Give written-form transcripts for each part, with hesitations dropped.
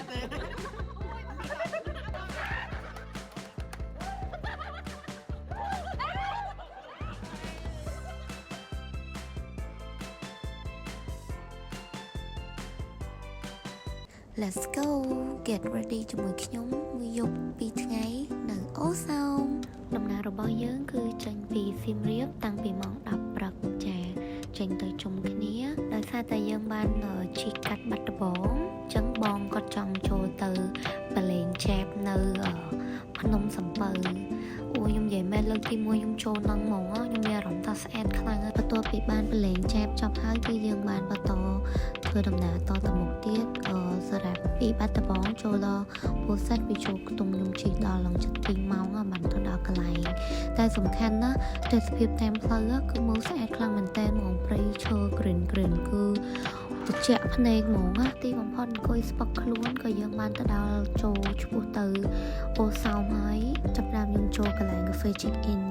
Let's go get ready ជាមួយខ្ញុំមួយយប់ពីរថ្ងៃនៅអូសោមដំណើររបស់យើងគឺចេញពីសៀមរាបតាំងពីម៉ោង 10 ព្រឹកចាចេញទៅជុំគ្នាដោយសារតែយើងបានជិះកាត់បាត់ដំបងអញ្ចឹងបងគាត់ចង់ចូលទៅបលេងចែបនៅភ្នំសំពៅអូខ្ញុំនិយាយមែនលើកទី1ខ្ញុំចូលនឹងហ្មងខ្ញុំមានអារម្មណ៍ថាស្អាតខ្លាំងហើយបន្ទាប់ពីបានបលេងចែបចប់ហើយគឺយើងបានបន្តធ្វើដំណើរតទៅមុខទៀតសម្រាប់ពីបាត់ដំបងចូលដល់ពោធិ៍សាត់វាចូលខ្ទង់ខ្ញុំជិះដល់ឡើង7 ម៉ោងបានទៅដល់កន្លែងតែសំខាន់ណាទេសភាពតាមផ្លូវគឺមើលស្អាតខ្លាំងមែនតើហ្មងព្រៃឈើ green គឺត្រជាក់ភ្នែកហ្មងទីបំផុតអង្គុយស្ពឹកខ្លួនក៏យើងបានទៅដល់ចូលឈ្មោះទៅអូសោមហើយចាប់ដើមខ្ញុំចូលកន្លែង cafe check in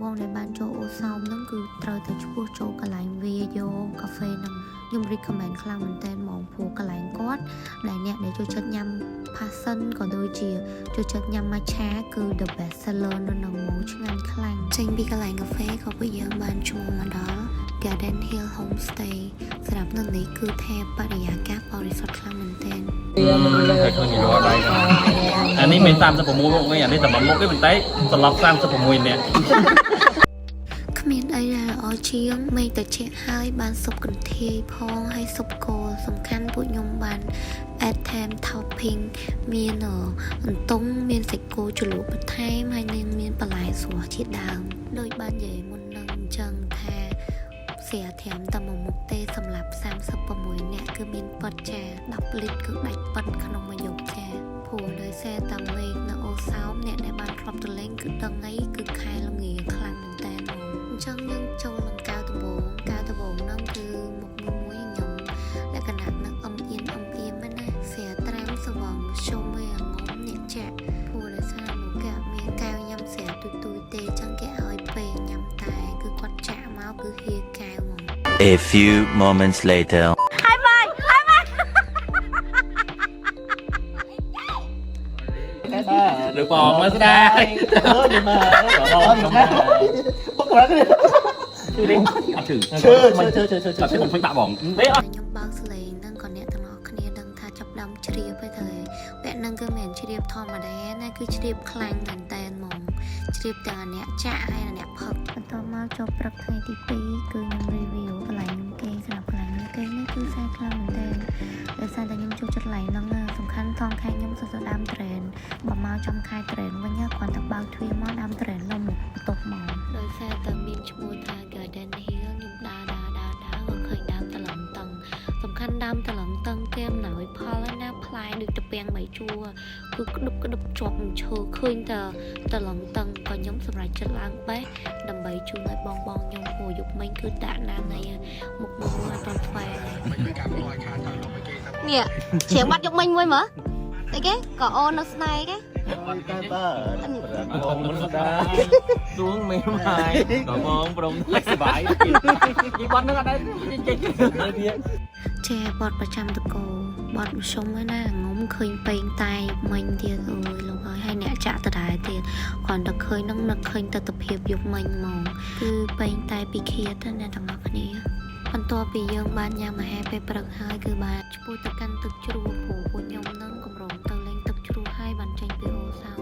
បងដែលបានចូលអូសោមហ្នឹងគឺត្រូវតែឈ្មោះចូលកន្លែងវាយោកាហ្វេហ្នឹងខ្ញុំ recommend ខ្លាំងមែនតើហ្មងព្រោះកន្លែងគាត់ដែលអ្នកដែលចូលចិត្តញ៉ាំ passion ក៏ដូចជាចូលចិត្តញ៉ាំ matcha គឺ the best seller នៅក្នុងហ្មងឆ្ងាញ់ខ្លាំងចេញពីកន្លែងកាហ្វេក៏ពួកយើងបានចូលមកដល់ Garden Hill Homestay សម្រាប់នៅនេះគឺថាបរិយាកាសបរិសុទ្ធខ្លាំងមែនទែនអានេះមាន36មុខវិញអានេះតែមួយមុខទេប៉ុន្តែសន្លប់36នាក់គ្មានអីដែលល្អជាងមេឃត្រជាក់ហើយបានសុបកន្ធាយផងហើយសុបគោសំខាន់ពួកខ្ញុំបាន add time topping មានអន្ទង់មានសាច់គោជ្រលក់បន្ថែមហើយមានបន្លែស្រស់ជាដើមដោយបាននិយាយមុននឹងអញ្ចឹងថាស្រាត្រាំតែមួយមុខទេសម្រាប់36នាក់គឺមានប៉ុតចា10លីត្រគឺដាច់ប៉ុនក្នុងមួយយប់ចាព្រោះដោយសារតែមេឃនៅអូសោមអ្នកដែលបានធ្លាប់ទៅលេងគឺដឹងអីគឺខែល្ងាខ្លាំងមែនតើអញ្ចឹងយើងចូលនឹងកៅដំបងហ្នឹងគឺមុខមួយខ្ញុំលក្ខណៈនឹងអៀនមែនណាស្រាត្រាំស្វងជុំឯងងំអ្នកចាក់ព្រោះដោយសារលោកគេមានកៅញ៉ាំស្រាទុយទេអញ្ចឹងគេឲ្យពេលញ៉ាំតែគឺគាត់ចាក់មកគឺហៀកៅ A few moments later được bò mới ra nhưng mà chưa đi thử chơi không phải bạ bỏng đấyខ្ញុំបើកសលេងហ្នឹងក៏អ្នកទាំងអស់គ្នាដឹងថាចាប់ដើមជ្រាបហើយទៅពាក់ហ្នឹងគឺមិនមែនជ្រាបធម្មតាណាគឺជ្រាបខ្លាំងមែនតើហ្មងជ្រាបទាំងអ្នកចាក់ហើយអ្នកផឹកបន្តមកចូលព្រឹកថ្ងៃទី2គឺខ្ញុំ review កន្លែងខ្ញុំគេសម្រាប់កន្លែងខ្ញុំគេនេះគឺស្អាតខ្លាំងមែនតើដោយសារតែខ្ញុំចូលចិត្តកន្លែងហ្នឹងសំខាន់ថងខែខ្ញុំសរសើរដើមត្រេនបើមកចំខែត្រេនវិញគ្រាន់តែបើកទ្វារមកដើមត្រេនលំបន្ទប់មកដោយសារតែមានឈ្មោះថា Garden Hill ខ្ញុំដើរក៏ឃើញដើមតឡឹងតឹងសំខាន់ដើមតឡឹងតឹងគេអំណោយផលណាផ្លែដូចត្រពាំងបីជួរគឺក្ដុបជាប់ឈើឃើញតែតឡឹងតឹងក៏ខ្ញុំសម្រេចចិត្តឡើងបេះដើម្បីជូនឲ្យបងខ្ញុំព្រោះយប់មិញគឺដាក់ណាននេះមុខមួយអត់ទាន់ថ្វែនេះជ្រាបបាត់យប់មិញមួយមើលអីគេក៏អូននៅស្នែកគេxuống mềm mại còn ngon bôngสบายยี่บอลนึกอะไรចាបត់ប្រចាំតកោបត់សុំហើយណាងុំឃើញពេងតែមិញទៀតអើយលោកហើយអ្នកចាក់តដែរទៀតគ្រាន់តែឃើញនឹងនឹកឃើញទស្សនភាពយប់មិញហ្មងគឺពេងតែពីឃាតណាទាំងអស់គ្នាបន្ទាប់ពីយើងបានញ៉ាំអាហារពេលព្រឹកហើយគឺបានឆ្ពោះទៅកាន់ទឹកជ្រោះព្រោះពួកខ្ញុំនឹងកម្រងទៅលេងទឹកជ្រោះហើយបានចេញពីអូសោម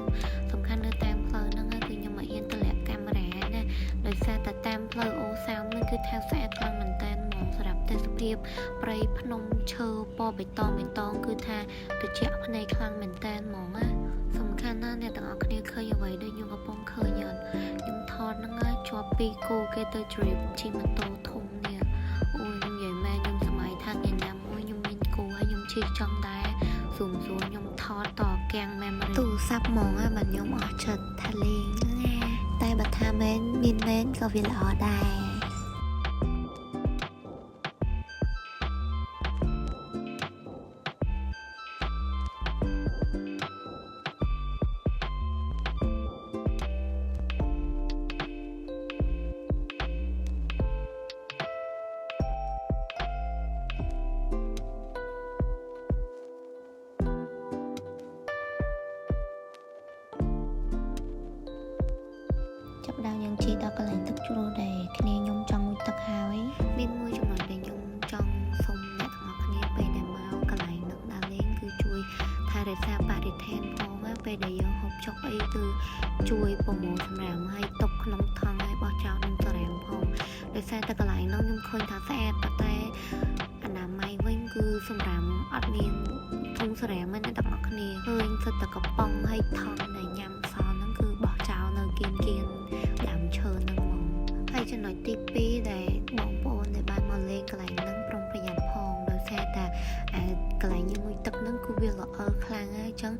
សំខាន់នៅតាមផ្លូវហ្នឹងគឺខ្ញុំមកហ៊ានទម្លាក់កាមេរ៉ាណាដោយសារតែតាមផ្លូវអូសោមហ្នឹងគឺថាស្អាតខ្លាំងមែនតើហ្មងសម្រាប់ទេសភាពព្រៃភ្នំឈើពណ៌បៃតងគឺថាត្រជាក់ភ្នែកខ្លាំងមែនតើហ្មងណាសំខាន់ណាស់អ្នកទាំងអស់គ្នាឃើញអ្វីដែលខ្ញុំកំពុងឃើញអត់ខ្ញុំថតហ្នឹងហើយជាប់ពីគោគេទៅ trip ជិះម៉ូតូធំនេះអូយខ្ញុំនិយាយមែនខ្ញុំសម័យថាថ្ងៃណាមួយខ្ញុំមានគោហើយខ្ញុំជិះចង់ដែរស៊ូមខ្ញុំថតតកាំង memory ទូរស័ព្ទហ្មងហើយបាទខ្ញុំអស់ចិត្តថាលេងណាតែបើថាមែនមានមែនក៏វាល្អដែរ ដល់កន្លែងទឹកជ្រោះដែលគ្នាខ្ញុំចង់ងូតទឹកហើយមានមួយចំណុចដែលខ្ញុំចង់សុំអ្នកទាំងអស់គ្នាពេលដែលមកកន្លែងនឹងដើរលេងគឺជួយថែរក្សាបរិស្ថានផងណាពេលដែលយើងហូបចុកអីគឺជួយប្រមូលសម្រាមឲ្យទុកក្នុងថង់ឲ្យបោះចោលនឹងសម្រាមផងដោយសារតែកន្លែងនោះខ្ញុំឃើញថាស្អាតប៉ុន្តែអនាម័យវិញគឺសម្រាមអត់មានធុងសម្រាមទេអ្នកទាំងអស់គ្នាឃើញសិតតែកំប៉ុងឲ្យថង់ដែលញ៉ាំសល់ហ្នឹងគឺបោះចោលនៅគៀនដើមឈើហ្នឹងហ្មងហើយចំណុចទី2ដែលបងប្អូនដែលបានមកលេងកន្លែងហ្នឹងប្រុងប្រយ័ត្នផងដោយសារតែកន្លែងញ៉ាំមួយទឹកហ្នឹងគឺវាល្អិលខ្លាំងហើយអញ្ចឹង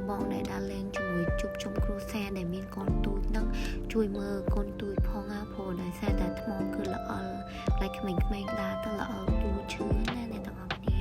បងដែលដើរលេងជាមួយជួបជុំគ្រួសារដែលមានកូនទូចហ្នឹងជួយមើលកូនទូចផងណាព្រោះដោយសារតែថ្មគឺល្អិលតែក្មេងៗដើរទៅល្អិលទូឈឺណាអ្នកទាំងអស់គ្នា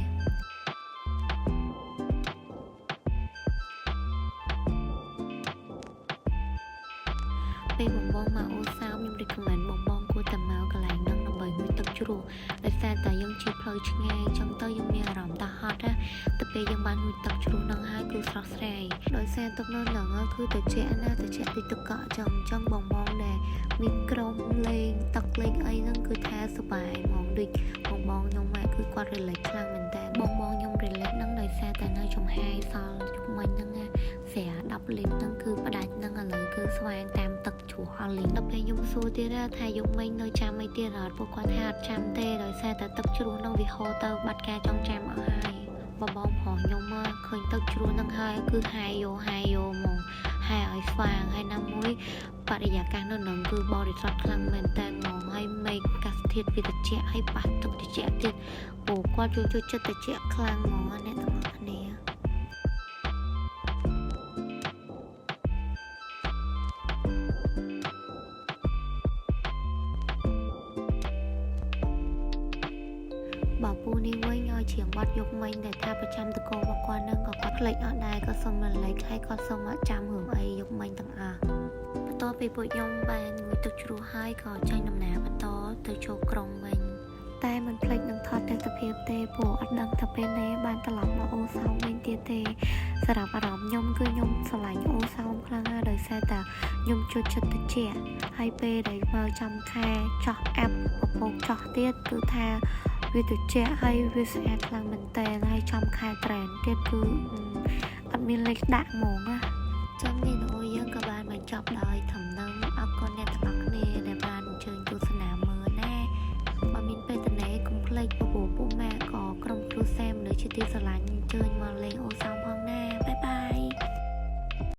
ពេលបងមកអូសោមខ្ញុំ recommend បងគួរតែមកកន្លែងហ្នឹងដើម្បីងូតទឹកជ្រោះដោយសារតែយើងជិះផ្លូវឆ្ងាយអញ្ចឹងទៅយើងមានអារម្មណ៍ថាហត់ណាទៅពេលយើងបានងូតទឹកជ្រោះហ្នឹងហើយគឺស្រស់ស្រាយដោយសារទឹកនោះហ្នឹងគឺត្រជាក់ណាត្រជាក់ពីទឹកកកអញ្ចឹងបងដែលមានក្រុមលេងទឹកលេងអីហ្នឹងគឺថាសុបាយហ្មងដូចបងខ្ញុំគឺគាត់ relax ខ្លាំងមែនតើបងខ្ញុំ relax ហ្នឹងដោយសារតែនៅចំហាយសល់ជុំមិញហ្នឹងណាស្រា10លីត្រហ្នឹងគឺផ្ដាច់ហ្នឹងឥឡូវគឺស្វែងតាមទឹកជ្រោះអស់លីត្រដល់ពេលខ្ញុំសួរទៀតថាយកមិញនៅចាំអីទៀតអត់ពួកគាត់ថាអត់ចាំទេដោយសារតែទឹកជ្រោះហ្នឹងវាហូរទៅបាត់ការចងចាំអស់ហើយបងប្រុសខ្ញុំមកឃើញទឹកជ្រោះហ្នឹងហើយគឺហាយយកហ្មងហាយឲ្យស្វាងហើយណាមួយបរិយាកាសនៅនឹងគឺបរិសុទ្ធខ្លាំងមែនតើហ្មងហើយមេឃអាកាសធាតុវាត្រជាក់ហើយប៉ះទឹកត្រជាក់ទៀតពួកគាត់ជួយចិត្តត្រជាក់ខ្លាំងហ្មងអ្នកទាំងអស់គ្នាបើពូនេះវិញឲ្យច្រៀងបទយកមិញដែលថាប្រចាំតកោរបស់គាត់នឹងក៏គាត់ភ្លេចអត់ដែរក៏សុំរំលែកហើយគាត់សុំអត់ចាំរឿងអីយកមិញទាំងអស់បន្ទាប់ពីពួកខ្ញុំបានងូតទឹកជ្រោះហើយក៏ចេញដំណើរបន្តទៅចូលក្រុងវិញតែមិនភ្លេចនឹងថតទស្សនភាពទេព្រោះអត់ដឹងថាពេលណាបានត្រឡប់មកអូសោមវិញទៀតទេសម្រាប់អារម្មណ៍ខ្ញុំគឺខ្ញុំស្រឡាញ់អូសោមខ្លាំងណាស់ដោយសារតែខ្ញុំជួយចិត្តតិចហើយពេលដែលមកចាំខែចោះអាប់ពពកចោះទៀតគឺថាវាត្រជាក់ហើយវាស្អាតខ្លាំងមែនតើហើយចំខែត្រែនទៀតគឺអត់មានលេខដាក់ហ្មងណាចាំវីដេអូយើងក៏បានបញ្ចប់ដោយធំនឹងអរគុណអ្នកទាំងអស់គ្នាដែលបានអញ្ជើញទស្សនាមើលណាបើមានពេលទំនេរកុំភ្លេចពពកពូម៉ាក៏ក្រុមគ្រួសារមនុស្សជាទីស្រឡាញ់អញ្ជើញមកលេ